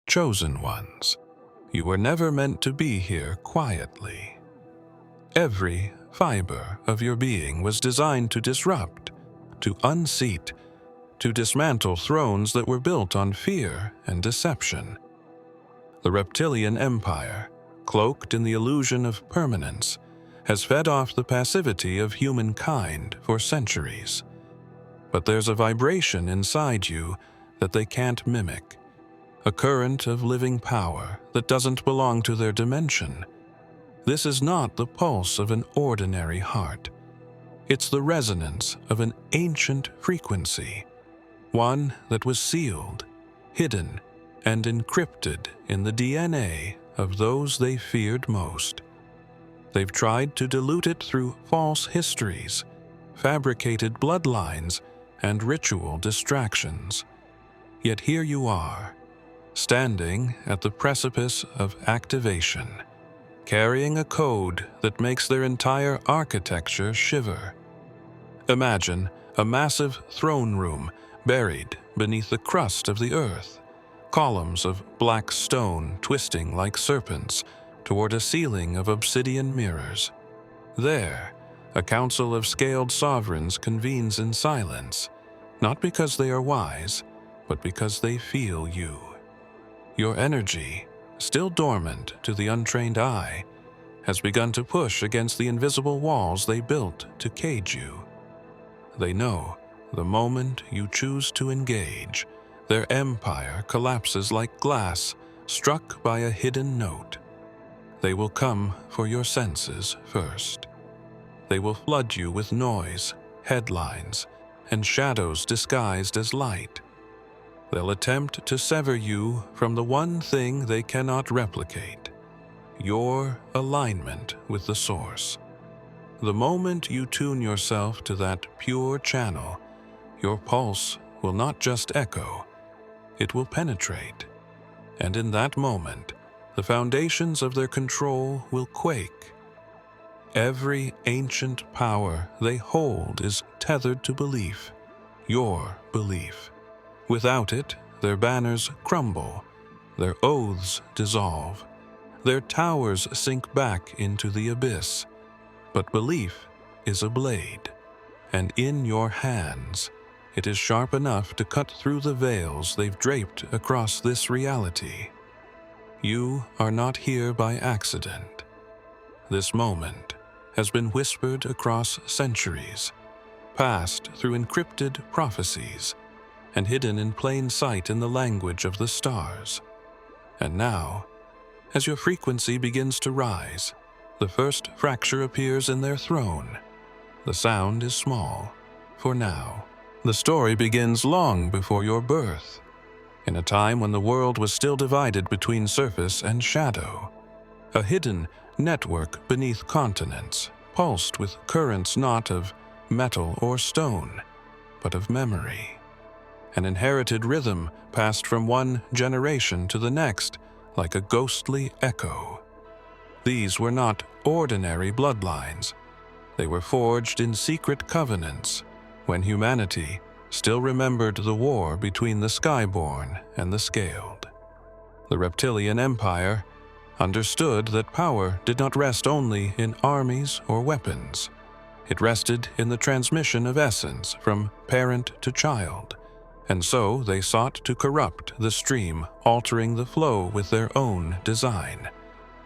chosen ones. You were never meant to be here quietly. Every fiber of your being was designed to disrupt, to unseat, to dismantle thrones that were built on fear and deception. The Reptilian Empire, cloaked in the illusion of permanence, has fed off the passivity of humankind for centuries. But there's a vibration inside you that they can't mimic, a current of living power that doesn't belong to their dimension. This is not the pulse of an ordinary heart. It's the resonance of an ancient frequency, one that was sealed, hidden, and encrypted in the DNA of those they feared most. They've tried to dilute it through false histories, fabricated bloodlines, and ritual distractions. Yet here you are, standing at the precipice of activation, carrying a code that makes their entire architecture shiver. Imagine a massive throne room buried beneath the crust of the earth, columns of black stone twisting like serpents toward a ceiling of obsidian mirrors. There, a council of scaled sovereigns convenes in silence, not because they are wise, but because they feel you. Your energy, still dormant to the untrained eye, has begun to push against the invisible walls they built to cage you. They know the moment you choose to engage, their empire collapses like glass struck by a hidden note. They will come for your senses first. They will flood you with noise, headlines, and shadows disguised as light. They'll attempt to sever you from the one thing they cannot replicate, your alignment with the source. The moment you tune yourself to that pure channel, your pulse will not just echo, it will penetrate. And in that moment, the foundations of their control will quake. Every ancient power they hold is tethered to belief, your belief. Without it, their banners crumble, their oaths dissolve, their towers sink back into the abyss. But belief is a blade, and in your hands, it is sharp enough to cut through the veils they've draped across this reality. You are not here by accident. This moment has been whispered across centuries, passed through encrypted prophecies, and hidden in plain sight in the language of the stars. And now, as your frequency begins to rise, the first fracture appears in their throne. The sound is small, for now. The story begins long before your birth, in a time when the world was still divided between surface and shadow. A hidden network beneath continents, pulsed with currents not of metal or stone, but of memory. An inherited rhythm passed from one generation to the next like a ghostly echo. These were not ordinary bloodlines. They were forged in secret covenants when humanity still remembered the war between the skyborn and the scaled. The Reptilian Empire understood that power did not rest only in armies or weapons. It rested in the transmission of essence from parent to child, and so they sought to corrupt the stream, altering the flow with their own design.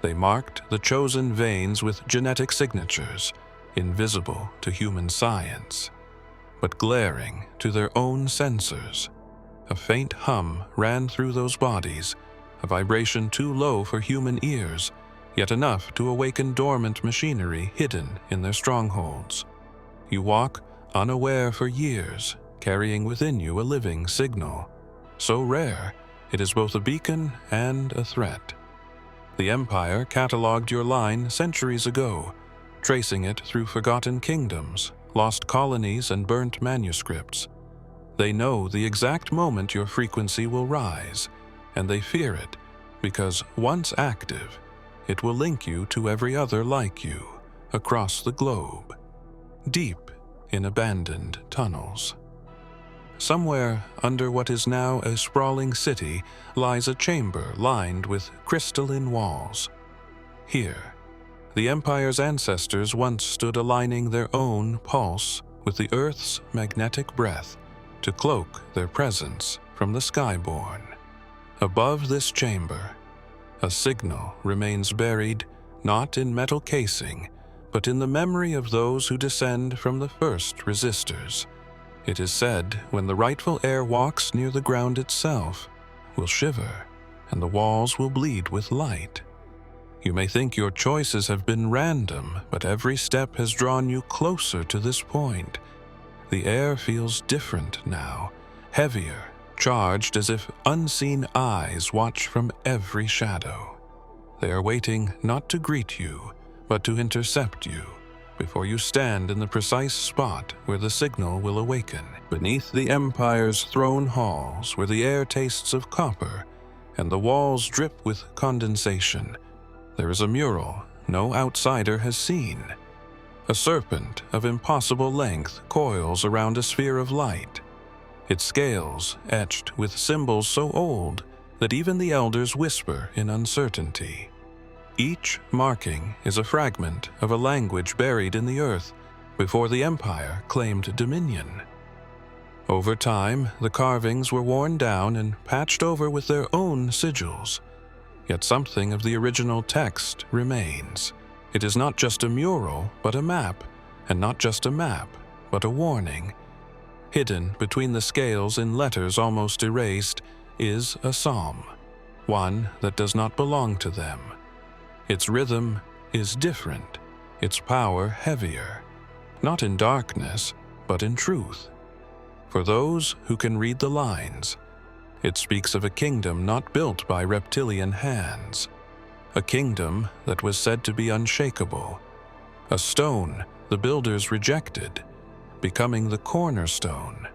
They marked the chosen veins with genetic signatures, invisible to human science, but glaring to their own sensors. A faint hum ran through those bodies, a vibration too low for human ears, yet enough to awaken dormant machinery hidden in their strongholds. You walk unaware for years, carrying within you a living signal, so rare it is both a beacon and a threat. The Empire cataloged your line centuries ago, tracing it through forgotten kingdoms, lost colonies, and burnt manuscripts. They know the exact moment your frequency will rise, and they fear it because once active, it will link you to every other like you across the globe, deep in abandoned tunnels. Somewhere under what is now a sprawling city lies a chamber lined with crystalline walls. Here, the Empire's ancestors once stood aligning their own pulse with the Earth's magnetic breath to cloak their presence from the Skyborn. Above this chamber, a signal remains buried not in metal casing, but in the memory of those who descend from the first resistors. It is said when the rightful heir walks near the ground itself, will shiver, and the walls will bleed with light. You may think your choices have been random, but every step has drawn you closer to this point. The air feels different now, heavier, charged as if unseen eyes watch from every shadow. They are waiting not to greet you, but to intercept you, before you stand in the precise spot where the signal will awaken. Beneath the Empire's throne halls, where the air tastes of copper and the walls drip with condensation, there is a mural no outsider has seen. A serpent of impossible length coils around a sphere of light, its scales etched with symbols so old that even the elders whisper in uncertainty. Each marking is a fragment of a language buried in the earth before the Empire claimed dominion. Over time, the carvings were worn down and patched over with their own sigils. Yet something of the original text remains. It is not just a mural, but a map, and not just a map, but a warning. Hidden between the scales in letters almost erased is a psalm, one that does not belong to them. Its rhythm is different, its power heavier, not in darkness, but in truth. For those who can read the lines, it speaks of a kingdom not built by reptilian hands, a kingdom that was said to be unshakable, a stone the builders rejected, becoming the cornerstone.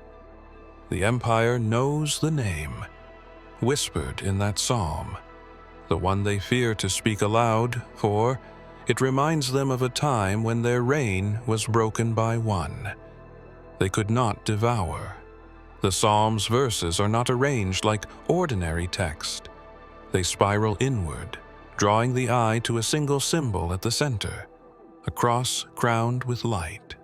The Empire knows the name, whispered in that psalm, the one they fear to speak aloud, for it reminds them of a time when their reign was broken by one they could not devour. The psalm's verses are not arranged like ordinary text. They spiral inward, drawing the eye to a single symbol at the center, a cross crowned with light.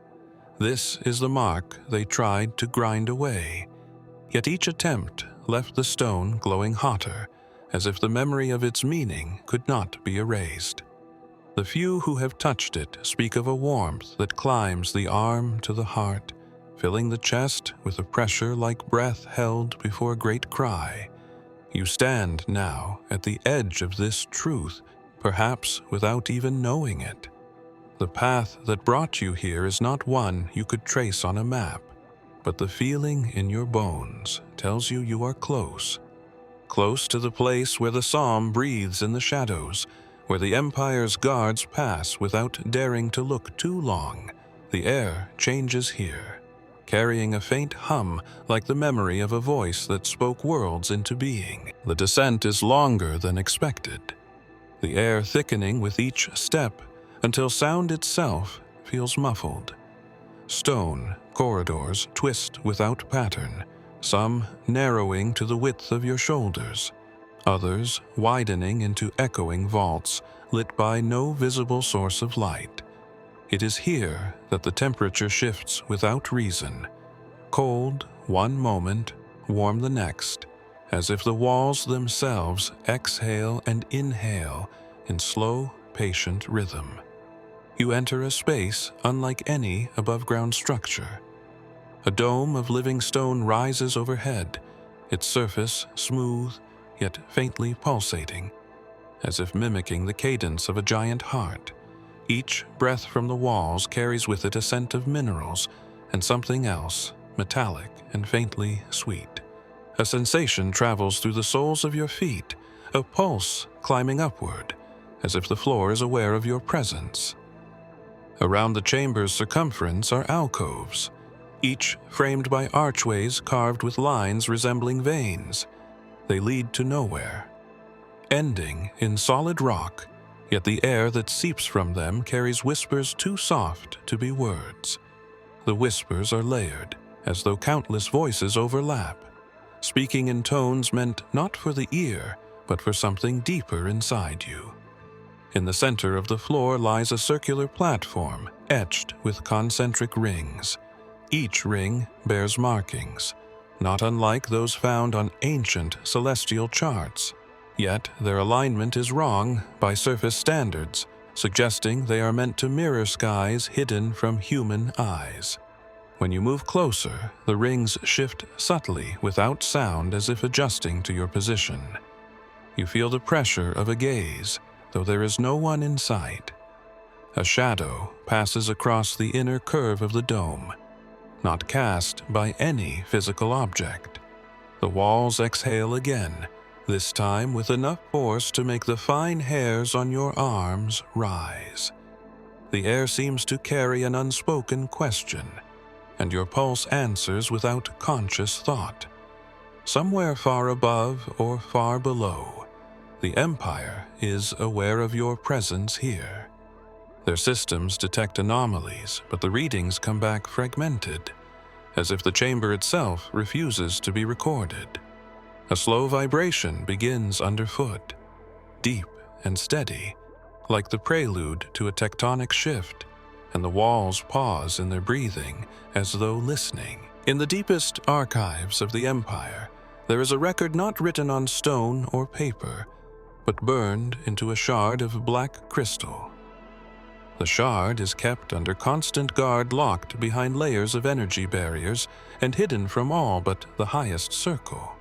This is the mark they tried to grind away, yet each attempt left the stone glowing hotter, as if the memory of its meaning could not be erased. The few who have touched it speak of a warmth that climbs the arm to the heart, filling the chest with a pressure like breath held before a great cry. You stand now at the edge of this truth, perhaps without even knowing it. The path that brought you here is not one you could trace on a map, but the feeling in your bones tells you you are close. Close to the place where the psalm breathes in the shadows, where the Empire's guards pass without daring to look too long. The air changes here, carrying a faint hum like the memory of a voice that spoke worlds into being. The descent is longer than expected, the air thickening with each step until sound itself feels muffled. Stone corridors twist without pattern, some narrowing to the width of your shoulders, others widening into echoing vaults lit by no visible source of light. It is here that the temperature shifts without reason, cold one moment, warm the next, as if the walls themselves exhale and inhale in slow, patient rhythm. You enter a space unlike any above-ground structure. A dome of living stone rises overhead, its surface smooth yet faintly pulsating, as if mimicking the cadence of a giant heart. Each breath from the walls carries with it a scent of minerals and something else, metallic and faintly sweet. A sensation travels through the soles of your feet, a pulse climbing upward, as if the floor is aware of your presence. Around the chamber's circumference are alcoves, each framed by archways carved with lines resembling veins. They lead to nowhere, ending in solid rock, yet the air that seeps from them carries whispers too soft to be words. The whispers are layered, as though countless voices overlap, speaking in tones meant not for the ear, but for something deeper inside you. In the center of the floor lies a circular platform etched with concentric rings. Each ring bears markings, not unlike those found on ancient celestial charts. Yet their alignment is wrong by surface standards, suggesting they are meant to mirror skies hidden from human eyes. When you move closer, the rings shift subtly without sound, as if adjusting to your position. You feel the pressure of a gaze, though there is no one in sight. A shadow passes across the inner curve of the dome, not cast by any physical object. The walls exhale again, this time with enough force to make the fine hairs on your arms rise. The air seems to carry an unspoken question, and your pulse answers without conscious thought. Somewhere far above or far below, the Empire is aware of your presence here. Their systems detect anomalies, but the readings come back fragmented, as if the chamber itself refuses to be recorded. A slow vibration begins underfoot, deep and steady, like the prelude to a tectonic shift, and the walls pause in their breathing as though listening. In the deepest archives of the Empire, there is a record not written on stone or paper, but burned into a shard of black crystal. The shard is kept under constant guard, locked behind layers of energy barriers and hidden from all but the highest circle.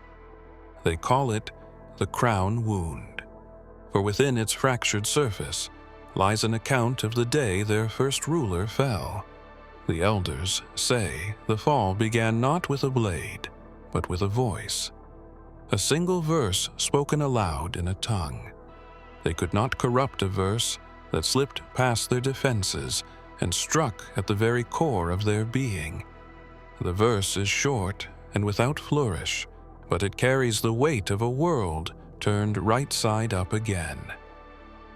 They call it the Crown Wound, for within its fractured surface lies an account of the day their first ruler fell. The elders say the fall began not with a blade, but with a voice, a single verse spoken aloud in a tongue. They could not corrupt a verse that slipped past their defenses and struck at the very core of their being. The verse is short and without flourish, but it carries the weight of a world turned right side up again.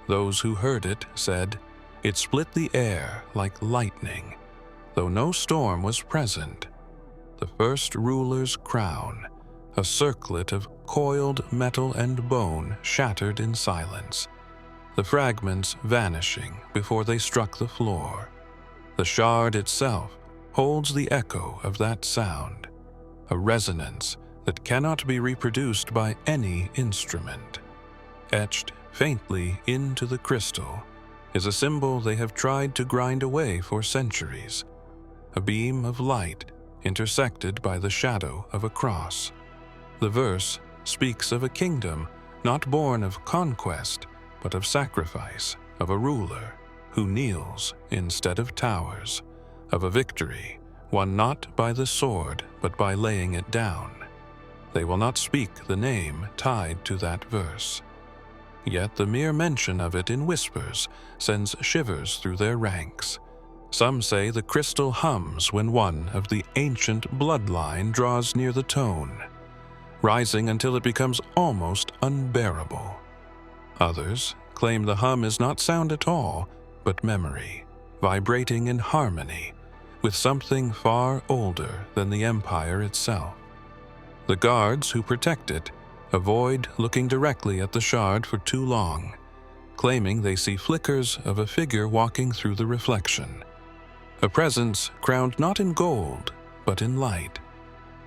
Those who heard it said it split the air like lightning, though no storm was present. The first ruler's crown, a circlet of coiled metal and bone, shattered in silence, the fragments vanishing before they struck the floor. The shard itself holds the echo of that sound, a resonance that cannot be reproduced by any instrument. Etched faintly into the crystal is a symbol they have tried to grind away for centuries, a beam of light intersected by the shadow of a cross. The verse speaks of a kingdom not born of conquest, but of sacrifice, of a ruler who kneels instead of towers, of a victory won not by the sword, but by laying it down. They will not speak the name tied to that verse. Yet the mere mention of it in whispers sends shivers through their ranks. Some say the crystal hums when one of the ancient bloodline draws near the tone, rising until it becomes almost unbearable. Others claim the hum is not sound at all, but memory, vibrating in harmony with something far older than the Empire itself. The guards who protect it avoid looking directly at the shard for too long, claiming they see flickers of a figure walking through the reflection, a presence crowned not in gold, but in light.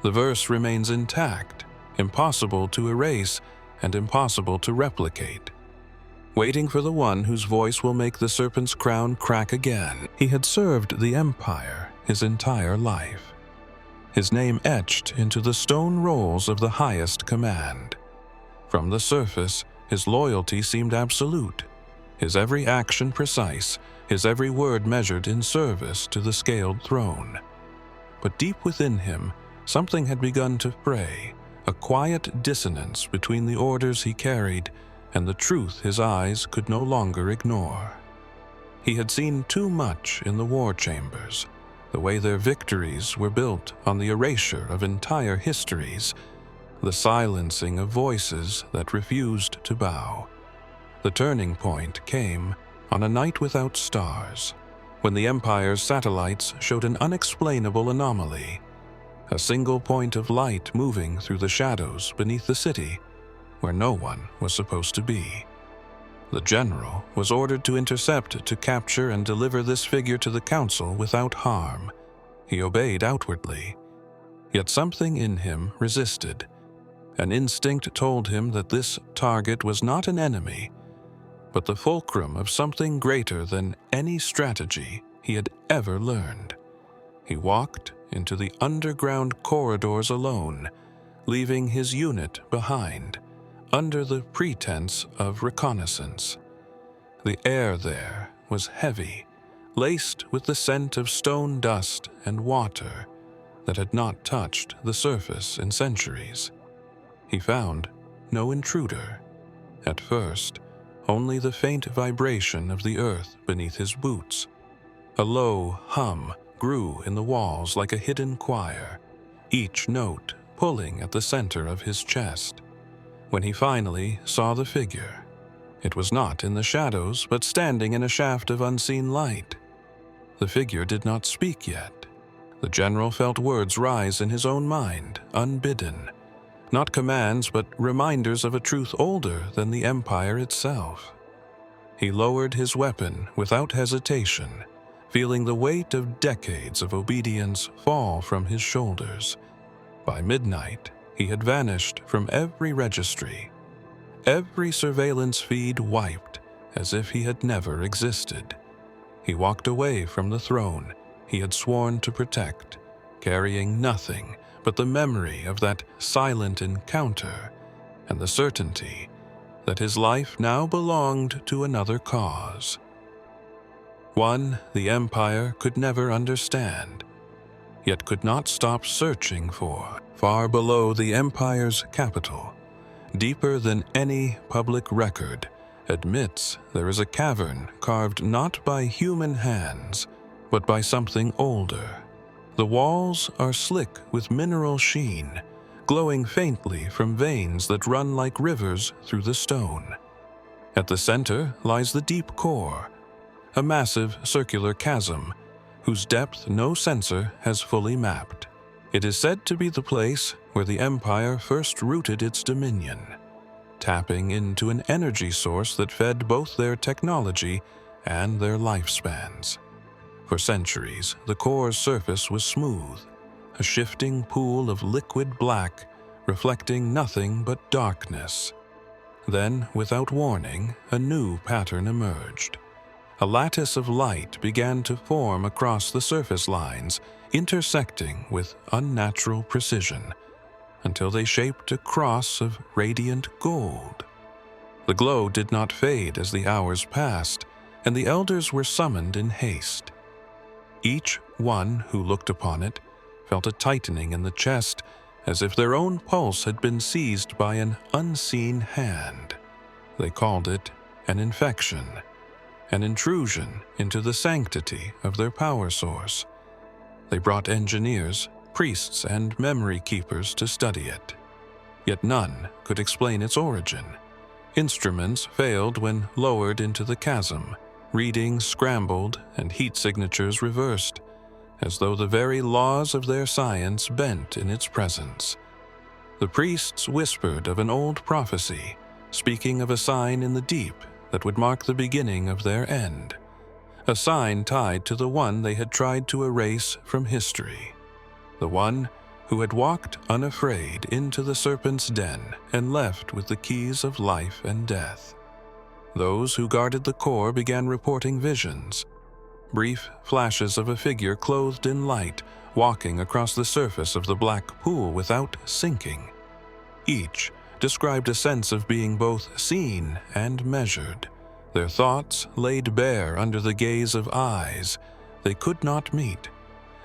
The verse remains intact, impossible to erase and impossible to replicate. Waiting for the one whose voice will make the serpent's crown crack again, he had served the Empire his entire life, his name etched into the stone rolls of the highest command. From the surface, his loyalty seemed absolute, his every action precise, his every word measured in service to the scaled throne. But deep within him, something had begun to fray, a quiet dissonance between the orders he carried and the truth his eyes could no longer ignore. He had seen too much in the war chambers, the way their victories were built on the erasure of entire histories, the silencing of voices that refused to bow. The turning point came on a night without stars, when the Empire's satellites showed an unexplainable anomaly. a single point of light moving through the shadows beneath the city, where no one was supposed to be. The general was ordered to intercept, to capture and deliver this figure to the council without harm. He obeyed outwardly, yet something in him resisted. An instinct told him that this target was not an enemy, but the fulcrum of something greater than any strategy he had ever learned. He walked into the underground corridors alone, leaving his unit behind, under the pretense of reconnaissance. The air there was heavy, laced with the scent of stone dust and water that had not touched the surface in centuries. He found no intruder. At first, only the faint vibration of the earth beneath his boots. A low hum grew in the walls like a hidden choir, each note pulling at the center of his chest. When he finally saw the figure, it was not in the shadows, but standing in a shaft of unseen light. The figure did not speak yet. The general felt words rise in his own mind, unbidden. Not commands, but reminders of a truth older than the Empire itself. He lowered his weapon without hesitation, feeling the weight of decades of obedience fall from his shoulders. By midnight, he had vanished from every registry, every surveillance feed wiped as if he had never existed. He walked away from the throne he had sworn to protect, carrying nothing but the memory of that silent encounter and the certainty that his life now belonged to another cause. One the Empire could never understand, yet could not stop searching for. Far below the Empire's capital, deeper than any public record, admits there is a cavern carved not by human hands, but by something older. The walls are slick with mineral sheen, glowing faintly from veins that run like rivers through the stone. At the center lies the deep core, a massive circular chasm whose depth no sensor has fully mapped. It is said to be the place where the Empire first rooted its dominion, tapping into an energy source that fed both their technology and their lifespans. For centuries, the core's surface was smooth, a shifting pool of liquid black, reflecting nothing but darkness. Then, without warning, a new pattern emerged. A lattice of light began to form across the surface lines, intersecting with unnatural precision, until they shaped a cross of radiant gold. The glow did not fade as the hours passed, and the elders were summoned in haste. Each one who looked upon it felt a tightening in the chest, as if their own pulse had been seized by an unseen hand. They called it an infection, an intrusion into the sanctity of their power source. They brought engineers, priests, and memory keepers to study it. Yet none could explain its origin. Instruments failed when lowered into the chasm, readings scrambled and heat signatures reversed, as though the very laws of their science bent in its presence. The priests whispered of an old prophecy, speaking of a sign in the deep that would mark the beginning of their end, a sign tied to the one they had tried to erase from history, the one who had walked unafraid into the serpent's den and left with the keys of life and death. Those who guarded the core began reporting visions, brief flashes of a figure clothed in light, walking across the surface of the black pool without sinking. Each described a sense of being both seen and measured, their thoughts laid bare under the gaze of eyes they could not meet.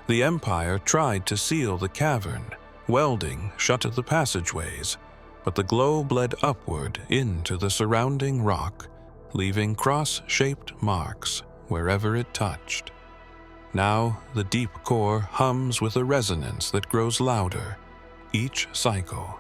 The Empire tried to seal the cavern, welding shut the passageways, but the glow bled upward into the surrounding rock, leaving cross-shaped marks wherever it touched. Now the deep core hums with a resonance that grows louder each cycle,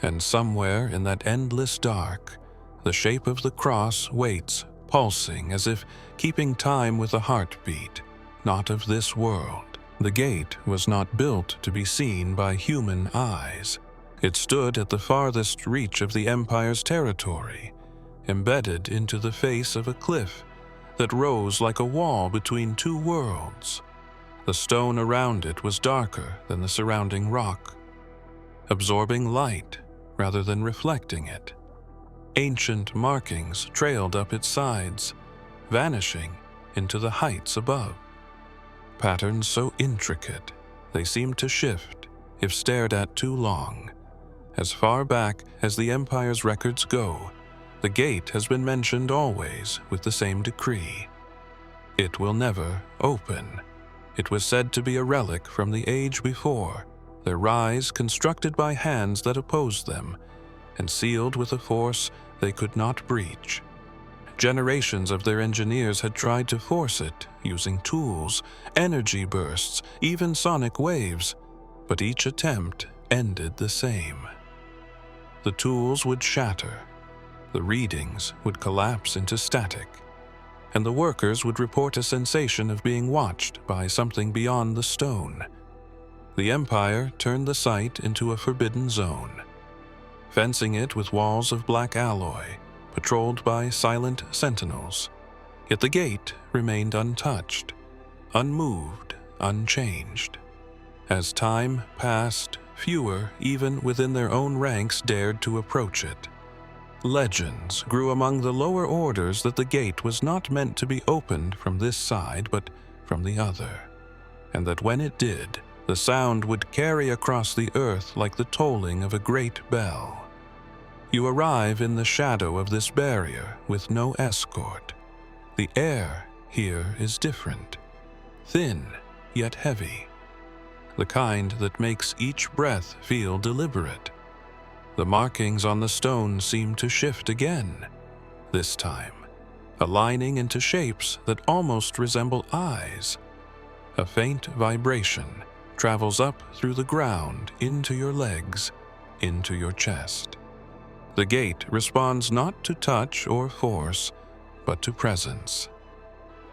and somewhere in that endless dark, the shape of the cross waits, pulsing as if keeping time with a heartbeat, not of this world, The gate was not built to be seen by human eyes. It stood at the farthest reach of the Empire's territory, embedded into the face of a cliff that rose like a wall between two worlds. The stone around it was darker than the surrounding rock, absorbing light rather than reflecting it. Ancient markings trailed up its sides, vanishing into the heights above. Patterns so intricate they seemed to shift if stared at too long. As far back as the Empire's records go, the gate has been mentioned always with the same decree. It will never open. It was said to be a relic from the age before, their rise constructed by hands that opposed them, and sealed with a force they could not breach. Generations of their engineers had tried to force it, using tools, energy bursts, even sonic waves, but each attempt ended the same. The tools would shatter, the readings would collapse into static, and the workers would report a sensation of being watched by something beyond the stone. The Empire turned the site into a forbidden zone, fencing it with walls of black alloy, patrolled by silent sentinels. Yet the gate remained untouched, unmoved, unchanged. As time passed, fewer, even within their own ranks, dared to approach it. Legends grew among the lower orders that the gate was not meant to be opened from this side but from the other, and that when it did, the sound would carry across the earth like the tolling of a great bell. You arrive in the shadow of this barrier with no escort. The air here is different, thin yet heavy, the kind that makes each breath feel deliberate. The markings on the stone seem to shift again, this time, aligning into shapes that almost resemble eyes. A faint vibration travels up through the ground into your legs, into your chest. The gate responds not to touch or force, but to presence.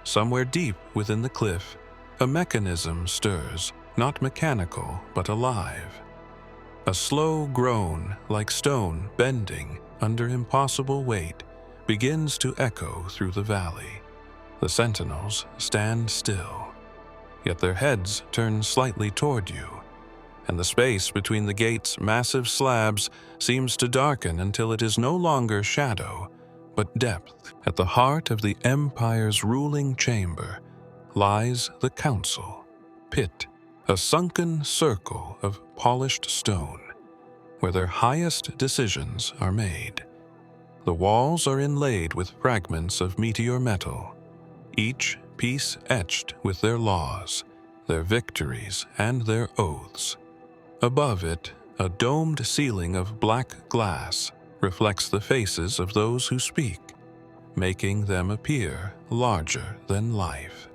Somewhere deep within the cliff, a mechanism stirs, not mechanical, but alive. A slow groan, like stone bending under impossible weight, begins to echo through the valley. The sentinels stand still, yet their heads turn slightly toward you, and the space between the gate's massive slabs seems to darken until it is no longer shadow, but depth. At the heart of the Empire's ruling chamber lies the Council Pit, a sunken circle of polished stone, where their highest decisions are made. The walls are inlaid with fragments of meteor metal, each piece etched with their laws, their victories, and their oaths. Above it, a domed ceiling of black glass reflects the faces of those who speak, making them appear larger than life.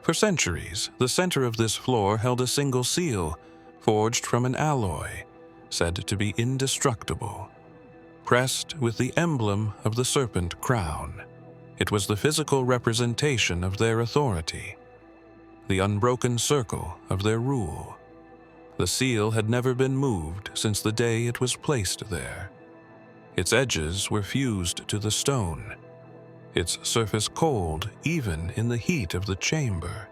For centuries, the center of this floor held a single seal, forged from an alloy, said to be indestructible, pressed with the emblem of the serpent crown. It was the physical representation of their authority, the unbroken circle of their rule. The seal had never been moved since the day it was placed there. Its edges were fused to the stone, its surface cold even in the heat of the chamber,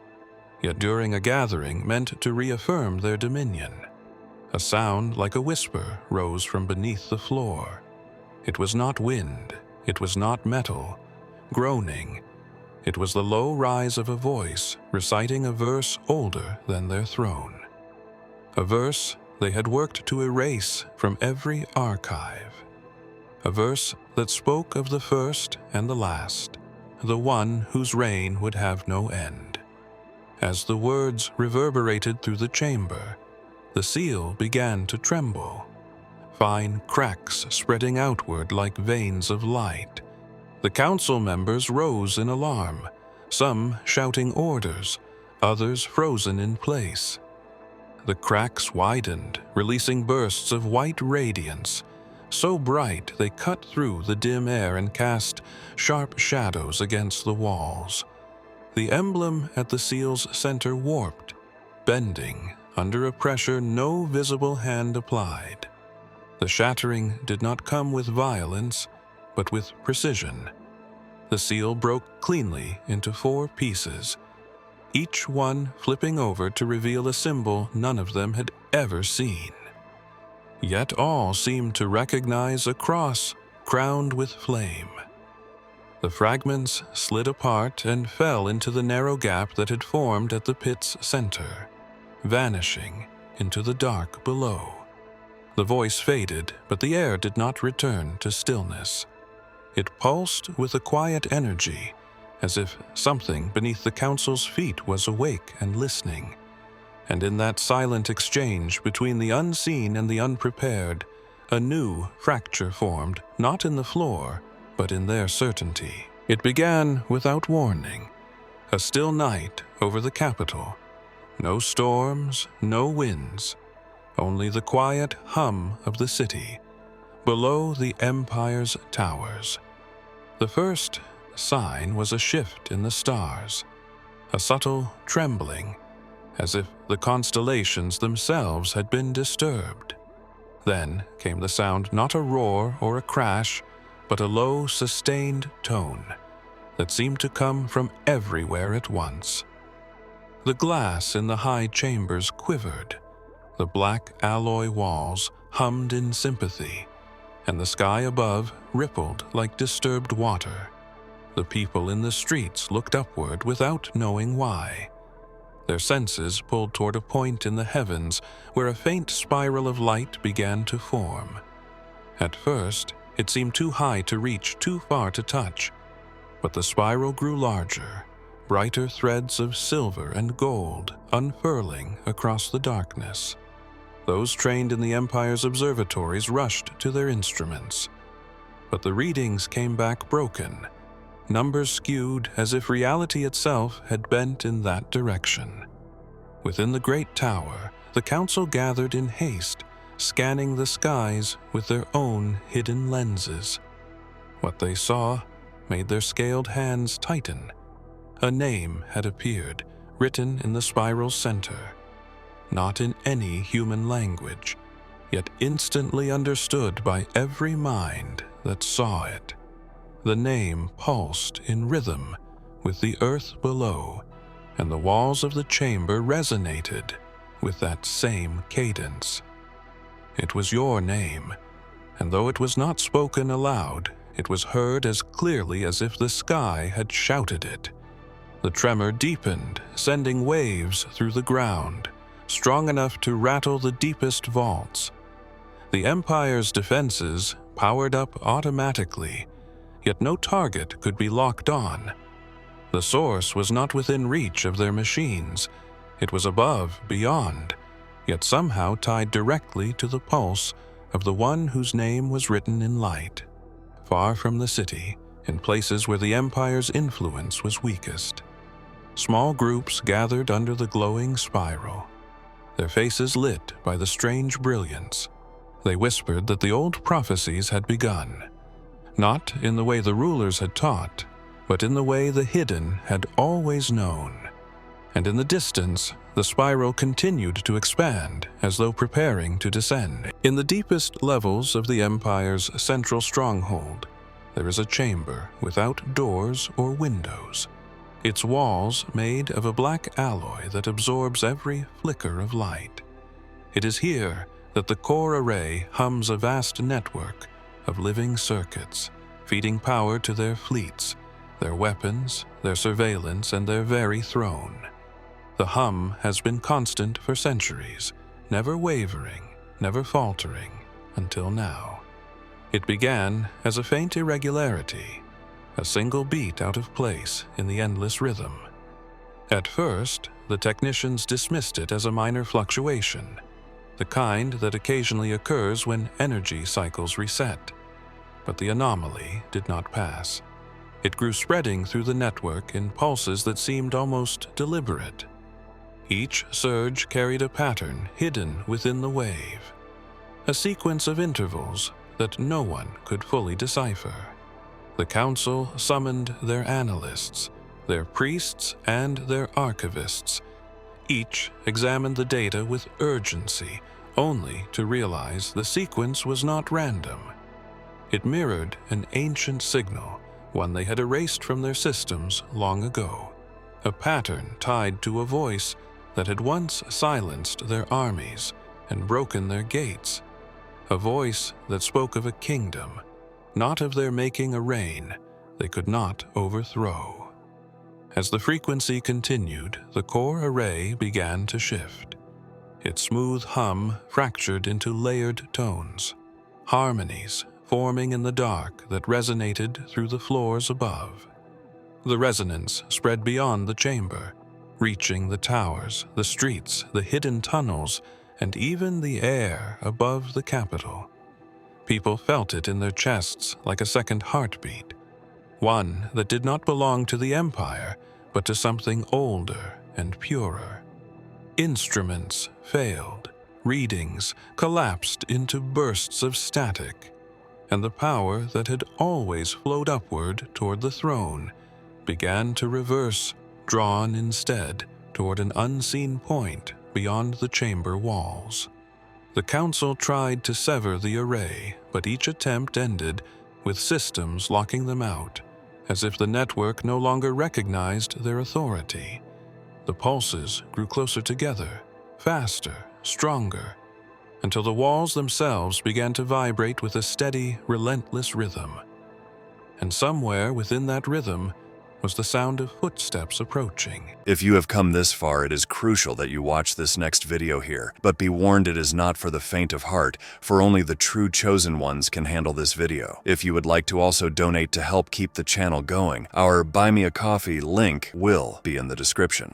yet during a gathering meant to reaffirm their dominion. A sound like a whisper rose from beneath the floor. It was not wind, it was not metal, groaning. It was the low rise of a voice reciting a verse older than their throne. A verse they had worked to erase from every archive. A verse that spoke of the first and the last, the one whose reign would have no end. As the words reverberated through the chamber, the seal began to tremble, fine cracks spreading outward like veins of light. The council members rose in alarm, some shouting orders, others frozen in place. The cracks widened, releasing bursts of white radiance, so bright they cut through the dim air and cast sharp shadows against the walls. The emblem at the seal's center warped, bending under a pressure no visible hand applied. The shattering did not come with violence, but with precision. The seal broke cleanly into 4 pieces, each one flipping over to reveal a symbol none of them had ever seen. Yet all seemed to recognize a cross crowned with flame. The fragments slid apart and fell into the narrow gap that had formed at the pit's center, vanishing into the dark below. The voice faded, but the air did not return to stillness. It pulsed with a quiet energy, as if something beneath the council's feet was awake and listening. And in that silent exchange between the unseen and the unprepared, a new fracture formed, not in the floor, but in their certainty. It began without warning. A still night over the capital. No storms, no winds, only the quiet hum of the city, below the Empire's towers. The first sign was a shift in the stars, a subtle trembling, as if the constellations themselves had been disturbed. Then came the sound, not a roar or a crash, but a low, sustained tone that seemed to come from everywhere at once. The glass in the high chambers quivered, the black alloy walls hummed in sympathy, and the sky above rippled like disturbed water. The people in the streets looked upward without knowing why. Their senses pulled toward a point in the heavens where a faint spiral of light began to form. At first, it seemed too high to reach, too far to touch, but the spiral grew larger, brighter threads of silver and gold unfurling across the darkness. Those trained in the Empire's observatories rushed to their instruments. But the readings came back broken, numbers skewed as if reality itself had bent in that direction. Within the great tower, the council gathered in haste, scanning the skies with their own hidden lenses. What they saw made their scaled hands tighten. A name had appeared, written in the spiral's center. Not in any human language, yet instantly understood by every mind that saw it. The name pulsed in rhythm with the earth below, and the walls of the chamber resonated with that same cadence. It was your name, and though it was not spoken aloud, it was heard as clearly as if the sky had shouted it. The tremor deepened, sending waves through the ground, strong enough to rattle the deepest vaults. The Empire's defenses powered up automatically, yet no target could be locked on. The source was not within reach of their machines. It was above, beyond, yet somehow tied directly to the pulse of the one whose name was written in light. Far from the city, in places where the Empire's influence was weakest, small groups gathered under the glowing spiral, their faces lit by the strange brilliance. They whispered that the old prophecies had begun, not in the way the rulers had taught, but in the way the hidden had always known. And in the distance, the spiral continued to expand, as though preparing to descend. In the deepest levels of the Empire's central stronghold, there is a chamber without doors or windows, its walls made of a black alloy that absorbs every flicker of light. It is here that the core array hums a vast network of living circuits, feeding power to their fleets, their weapons, their surveillance, and their very throne. The hum has been constant for centuries, never wavering, never faltering, until now. It began as a faint irregularity, a single beat out of place in the endless rhythm. At first, the technicians dismissed it as a minor fluctuation, the kind that occasionally occurs when energy cycles reset. But the anomaly did not pass. It grew, spreading through the network in pulses that seemed almost deliberate. Each surge carried a pattern hidden within the wave, a sequence of intervals that no one could fully decipher. The council summoned their analysts, their priests, and their archivists, Each examined the data with urgency, only to realize the sequence was not random. It mirrored an ancient signal, one they had erased from their systems long ago, a pattern tied to a voice that had once silenced their armies and broken their gates, a voice that spoke of a kingdom, not of their making a reign they could not overthrow. As the frequency continued, the core array began to shift. Its smooth hum fractured into layered tones, harmonies forming in the dark that resonated through the floors above. The resonance spread beyond the chamber, reaching the towers, the streets, the hidden tunnels, and even the air above the capital. People felt it in their chests like a second heartbeat, one that did not belong to the Empire, but to something older and purer. Instruments failed, readings collapsed into bursts of static, and the power that had always flowed upward toward the throne began to reverse, drawn instead toward an unseen point beyond the chamber walls. The council tried to sever the array, but each attempt ended with systems locking them out, as if the network no longer recognized their authority. The pulses grew closer together, faster, stronger, until the walls themselves began to vibrate with a steady, relentless rhythm. And somewhere within that rhythm was the sound of footsteps approaching. If you have come this far, it is crucial that you watch this next video here. But be warned, it is not for the faint of heart, for only the true chosen ones can handle this video. If you would like to also donate to help keep the channel going, our Buy Me a Coffee link will be in the description.